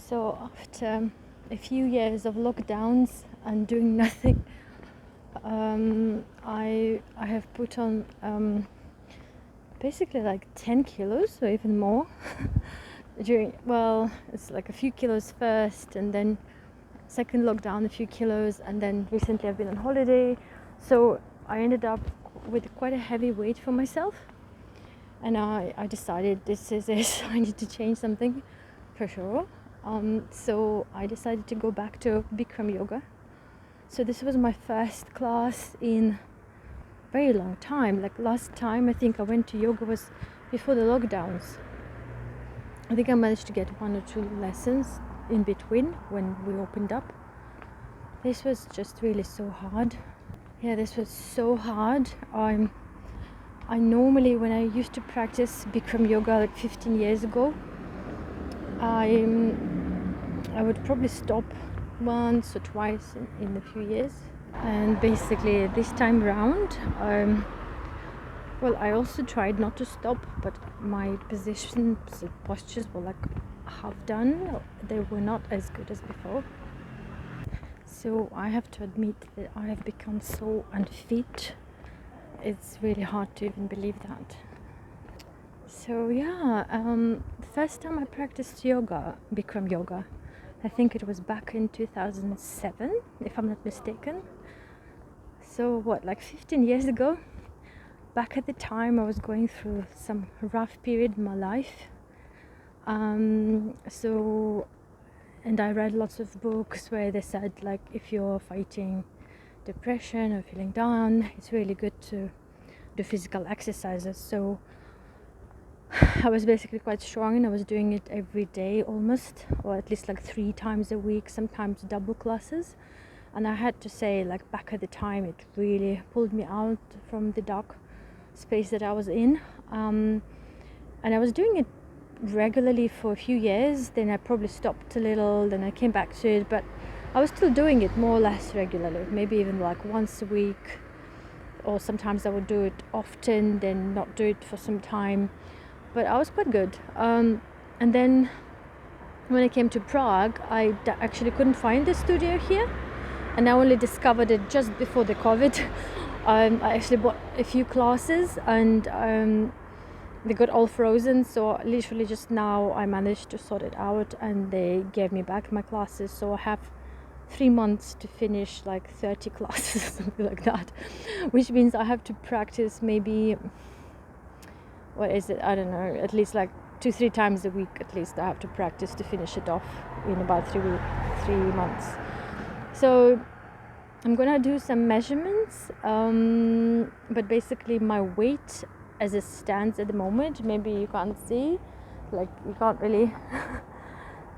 So after a few years of lockdowns and doing nothing, I have put on basically like 10 kilos or even more it's like a few kilos first, and then second lockdown a few kilos, and then recently I've been on holiday, so I ended up with quite a heavy weight for myself, and I decided this is it. I need to change something for sure. So I decided to go back to BIKRAM yoga. So this was my first class in a very long time. Like last time I think I went to yoga was before the lockdowns. I think I managed to get 1 or 2 lessons in between when we opened up. This was just really so hard. Yeah, this was so hard. I normally, when I used to practice Bikram yoga like 15 years ago, I would probably stop once or twice in a few years. And basically this time around, I also tried not to stop, but my positions and postures were like half done. They were not as good as before. So I have to admit that I have become so unfit. It's really hard to even believe that. So yeah, the first time I practiced yoga, Bikram yoga, I think it was back in 2007, if I'm not mistaken. So like 15 years ago. Back at the time I was going through some rough period in my life. And I read lots of books where they said like if you're fighting depression or feeling down, it's really good to do physical exercises. So I was basically quite strong, and I was doing it every day almost, or at least like 3 times a week, sometimes double classes. And I had to say, like back at the time, it really pulled me out from the dark space that I was in. And I was doing it regularly for a few years. Then I probably stopped a little, then I came back to it, but I was still doing it more or less regularly, maybe even like once a week, or sometimes I would do it often, then not do it for some time. But I was quite good. And then when I came to Prague, I actually couldn't find the studio here, and I only discovered it just before the COVID. I actually bought a few classes, and they got all frozen, so literally just now I managed to sort it out, and they gave me back my classes. So I have 3 months to finish like 30 classes or something like that, which means I have to practice maybe, I don't know, at least like 2-3 times a week at least I have to practice to finish it off in about 3 months. So I'm gonna do some measurements, but basically my weight as it stands at the moment, maybe you can't see, like you can't really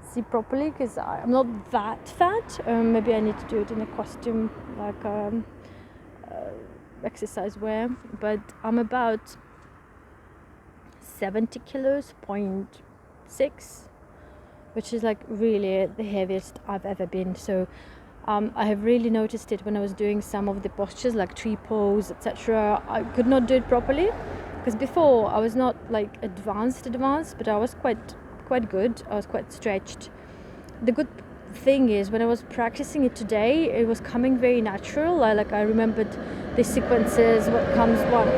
see properly because I'm not that fat. Maybe I need to do it in a costume, like exercise wear, but I'm about 70 kilos, 0.6, which is like really the heaviest I've ever been. So I have really noticed it when I was doing some of the postures like tree pose, etc. I could not do it properly because before I was not like advanced, but I was quite good. I was quite stretched. The good thing is when I was practicing it today, it was coming very natural. I remembered the sequences, what comes one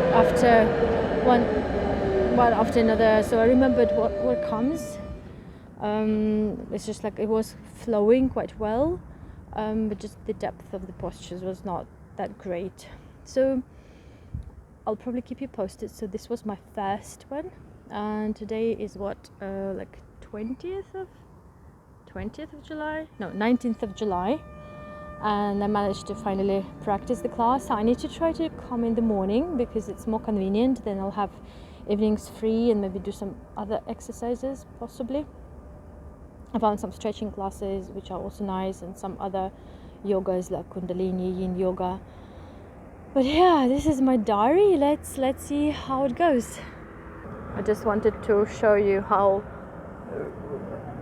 after another. So I remembered what comes. It's just like it was flowing quite well, but just the depth of the postures was not that great. So I'll probably keep you posted. So this was my first one, and today is like 20th of July? No, 19th of July. And I managed to finally practice the class. I need to try to come in the morning because it's more convenient. Then I'll have evenings free and maybe do some other exercises possibly. I found some stretching classes which are also nice, and some other yogas like Kundalini, Yin yoga. But yeah, this is my diary. Let's see how it goes. I just wanted to show you how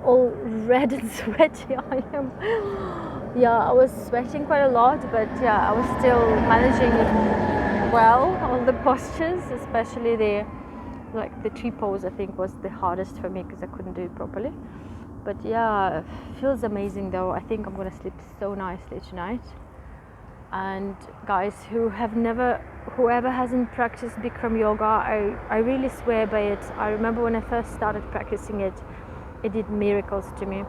all red and sweaty I am. Yeah, I was sweating quite a lot, but yeah, I was still managing well all the postures, especially the tree pose. I think was the hardest for me because I couldn't do it properly. But yeah, feels amazing though. I think I'm gonna sleep so nicely tonight. And guys, whoever hasn't practiced Bikram yoga, I really swear by it. I remember when I first started practicing it, it did miracles to me.